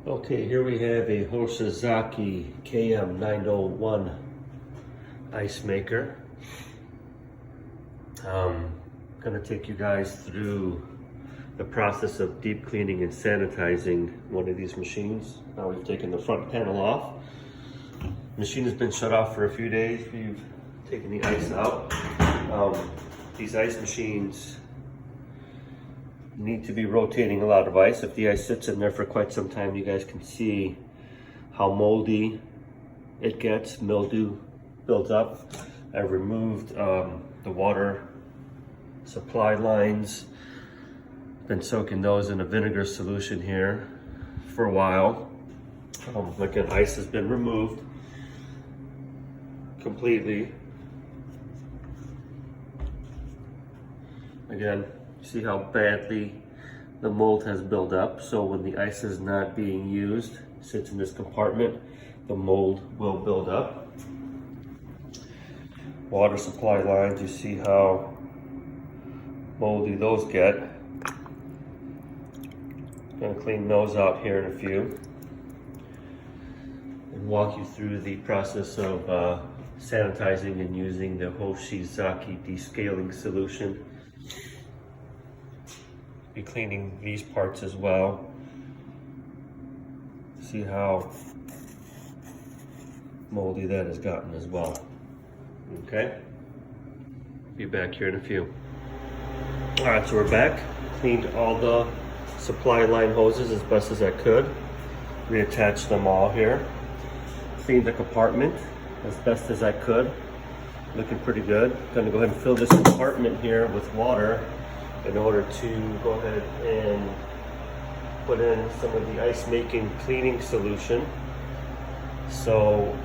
Okay, here we have a Hoshizaki Km901 ice maker. Going to take you guys through the process of deep cleaning and sanitizing one of these machines. Now we've taken the front panel off. The machine has been shut off for a few days. We've taken the ice out. These ice machines need to be rotating a lot of ice. If the ice sits in there for quite some time, you guys can see how moldy it gets. Mildew builds up. I've removed the water supply lines. Been soaking those in a vinegar solution here for a while. Again, ice has been removed completely. Again, see how badly the mold has built up. So when the ice is not being used, sits in this compartment, the mold will build up. Water supply lines, you see how moldy those get. Gonna clean those out here in a few and walk you through the process of sanitizing and using the Hoshizaki descaling solution. Be cleaning these parts as well. See how moldy that has gotten as well. Okay, be back here in a few. All right, so we're back. Cleaned all the supply line hoses as best as I could. Reattached them all here. Cleaned the compartment as best as I could. Looking pretty good. Gonna go ahead and fill this compartment here with water in order to go ahead and put in some of the ice making cleaning solution. So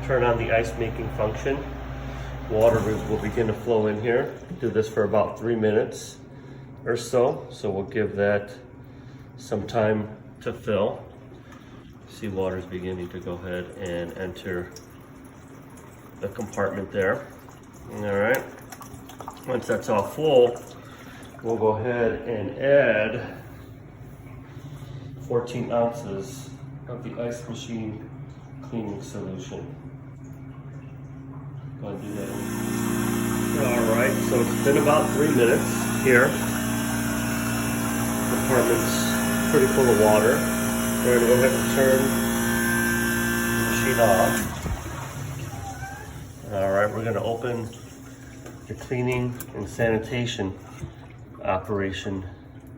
turn on the ice making function. Water will begin to flow in here. Do this for about 3 minutes or so. So we'll give that some time to fill. See, water is beginning to go ahead and enter the compartment there. All right. Once that's all full, we'll go ahead and add 14 ounces of the ice machine cleaning solution. Go ahead and do that. All right, so it's been about 3 minutes here. The compartment's pretty full of water. We're gonna go ahead and turn the machine off. All right, we're gonna open the cleaning and sanitation operation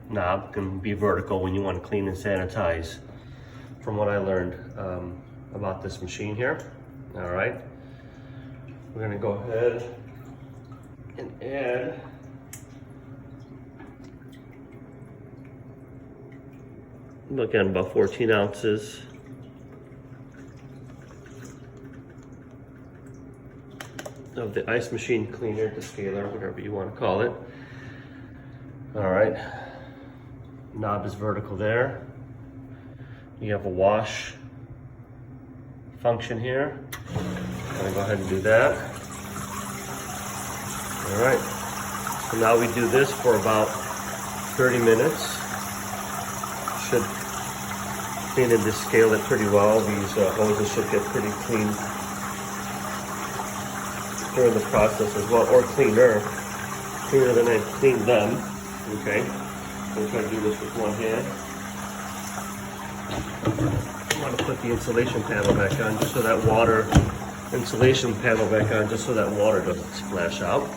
knob. Can be vertical when you want to clean and sanitize, from what I learned about this machine here. All right, we're going to go ahead and add again about 14 ounces of the ice machine cleaner, descaler, whatever you want to call it. All right, knob is vertical there. You have a wash function here. I'm gonna go ahead and do that. All right, so now we do this for about 30 minutes. Should clean and descale it pretty well. These hoses should get pretty clean during the process as well, or cleaner than I cleaned them. Okay, we'll try to do this with one hand. I want to put the insulation panel back on just so that water, doesn't splash out.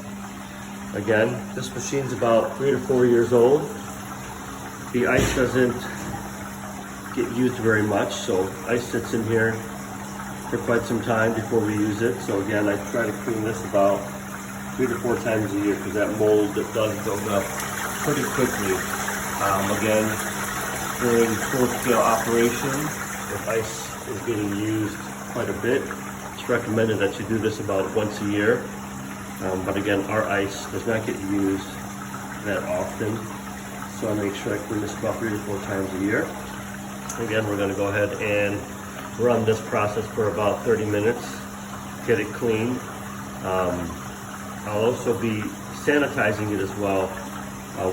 Again, this machine's about 3 to 4 years old. The ice doesn't get used very much, so ice sits in here for quite some time before we use it. So again, I try to clean this about 3 to 4 times a year because that mold does build up pretty quickly. Again, during full-scale operation, if ice is getting used quite a bit, it's recommended that you do this about once a year. But again, our ice does not get used that often, so I make sure I clean this about 3 to 4 times a year. Again, we're going to go ahead and run this process for about 30 minutes, get it clean. I'll also be sanitizing it as well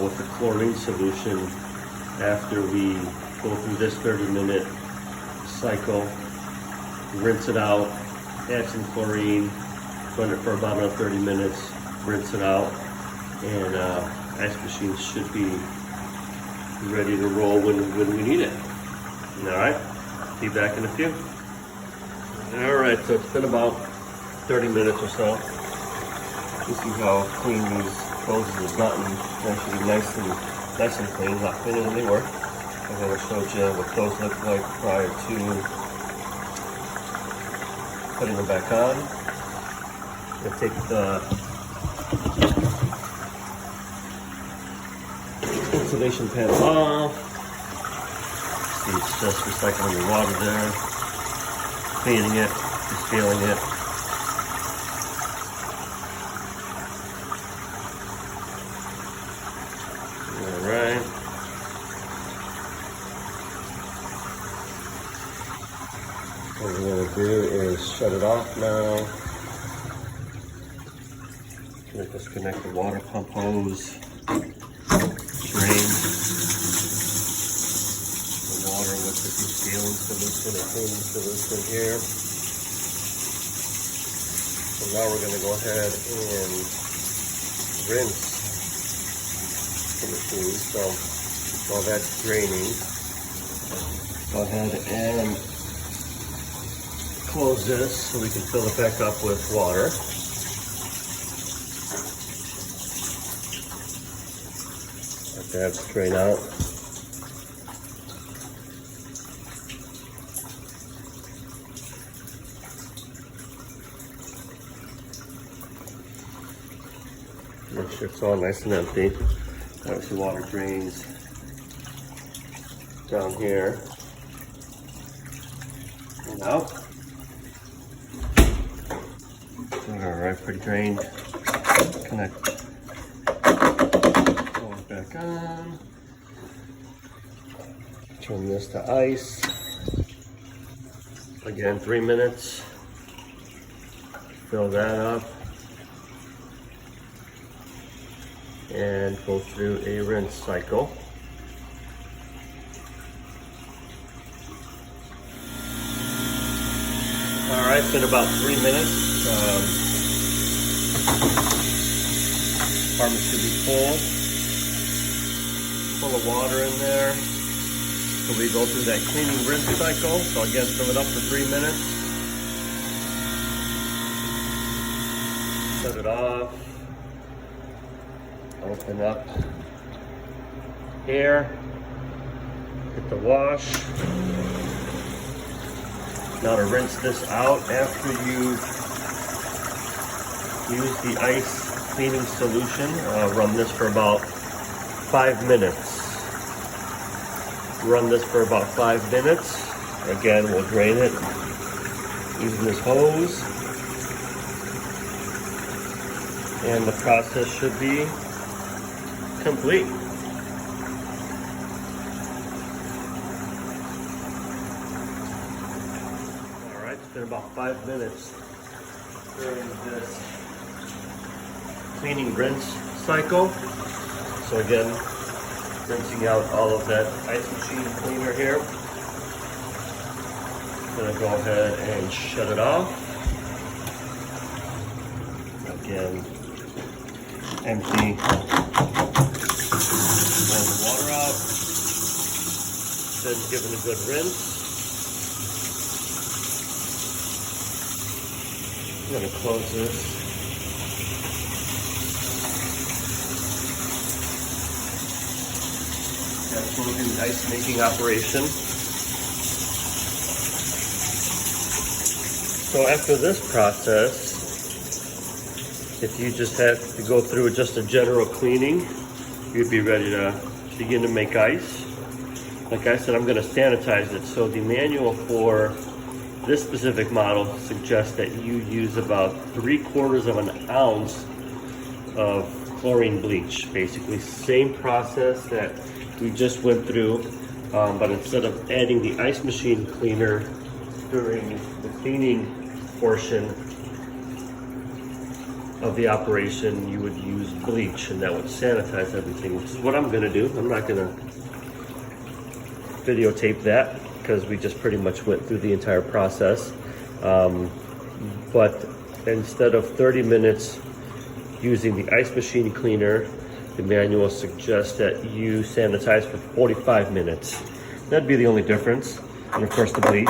with the chlorine solution after we go through this 30-minute cycle, rinse it out, add some chlorine, run it for about another 30 minutes, rinse it out, and ice machine should be ready to roll when we need it. All right, be back in a few. All right, so it's been about 30 minutes or so. You see how clean these hoses have gotten. They should be nice and clean, a lot cleaner than they were. And then I showed you what those look like prior to putting them back on. I'm gonna take the insulation panel off. See, it's just recycling the water there, cleaning it, descaling it. All right. What we're going to do is shut it off now. Going to disconnect the water pump hose, drain the water with the descaling solution and cleaning solution here. So now we're going to go ahead and rinse the machine. So while that's draining, go ahead and close this so we can fill it back up with water. Let that drain out. Make sure it's all nice and empty. Obviously water drains down here and out. Alright, pretty drained. Connect. Pull it back on. Turn this to ice. Again, 3 minutes. Fill that up. And go through a rinse cycle. Alright, it's been about 3 minutes. Compartment should be full of water in there. So we go through that cleaning rinse cycle. So again, fill it up for 3 minutes. Shut it off. Open up here. Hit the wash. Now to rinse this out after you use the ice cleaning solution, run this for about 5 minutes. Run this for about 5 minutes. Again, we'll drain it using this hose. And the process should be complete. Alright, it's been about 5 minutes during this cleaning rinse cycle. So again, rinsing out all of that ice machine cleaner here. Gonna go ahead and shut it off. Again, empty all the water out. Then give it a good rinse. I'm gonna close this. Absolutely ice making operation. So after this process, if you just have to go through just a general cleaning, you'd be ready to begin to make ice. Like I said, I'm going to sanitize it. So the manual for this specific model suggests that you use about 3/4 of an ounce of chlorine bleach. Basically, same process that we just went through, but instead of adding the ice machine cleaner during the cleaning portion of the operation, you would use bleach, and that would sanitize everything, which is what I'm going to do. I'm not going to videotape that because we just pretty much went through the entire process. But instead of 30 minutes using the ice machine cleaner, the manual suggests that you sanitize for 45 minutes. That'd be the only difference. And of course the bleach.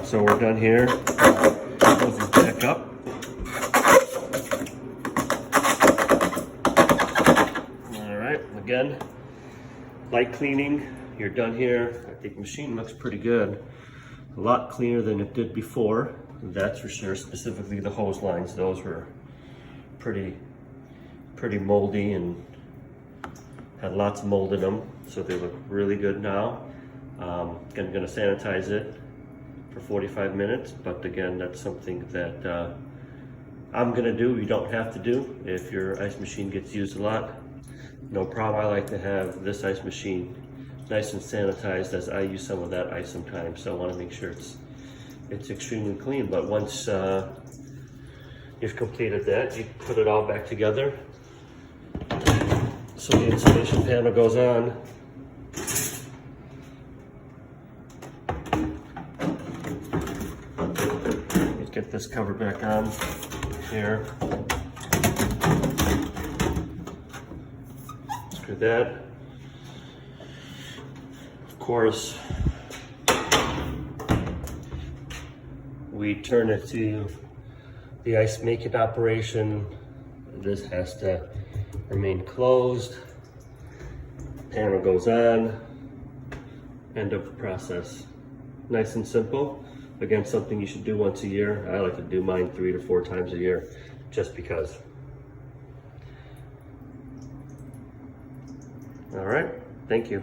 So we're done here. Close this back up. All right, again, light cleaning, you're done here. I think the machine looks pretty good. A lot cleaner than it did before, that's for sure. Specifically the hose lines, those were pretty moldy and had lots of mold in them, so they look really good now. I'm gonna sanitize it for 45 minutes, but again, that's something that I'm gonna do. You don't have to do if your ice machine gets used a lot. No problem. I like to have this ice machine nice and sanitized, as I use some of that ice sometimes, so I want to make sure it's extremely clean. But once you've completed that, you put it all back together. So the insulation panel goes on. Let's get this cover back on here. Screw that. Of course, we turn it to the ice making operation. This has to remain closed. Panel goes on. End of the process. Nice and simple. Again, something you should do once a year. I like to do mine 3 to 4 times a year, just because. All right, thank you.